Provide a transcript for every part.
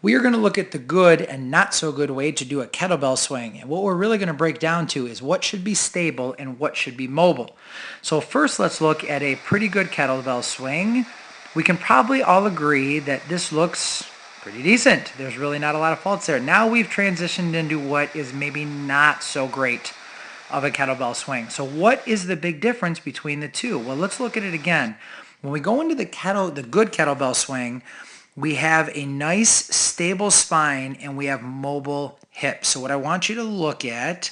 We are going to look at the good and not so good way to do a kettlebell swing. And what we're really going to break down to is what should be stable and what should be mobile. So first, let's look at a pretty good kettlebell swing. We can probably all agree that this looks pretty decent. There's really not a lot of faults there. Now we've transitioned into what is maybe not so great of a kettlebell swing. So what is the big difference between the two? Well, let's look at it again. When we go into the good kettlebell swing, we have a nice stable spine and we have mobile hips. So what I want you to look at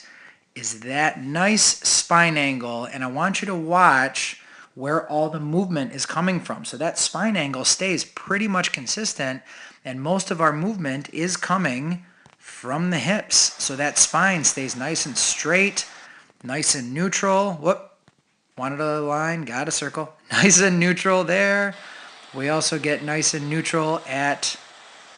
is that nice spine angle, and I want you to watch where all the movement is coming from. So that spine angle stays pretty much consistent, and most of our movement is coming from the hips. So that spine stays nice and straight, nice and neutral. Whoop, wanted a line, got a circle. Nice and neutral there. We also get nice and neutral at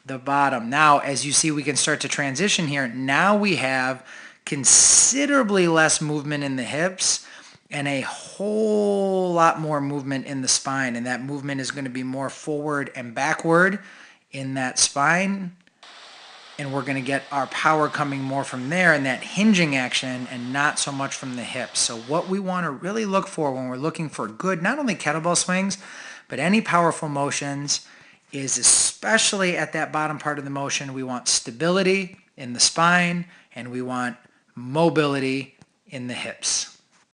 the bottom. Now, as you see, we can start to transition here. Now we have considerably less movement in the hips and a whole lot more movement in the spine. And that movement is going to be more forward and backward in that spine. And we're going to get our power coming more from there in that hinging action and not so much from the hips. So what we want to really look for when we're looking for good, not only kettlebell swings, but any powerful motions, is especially at that bottom part of the motion, we want stability in the spine and we want mobility in the hips.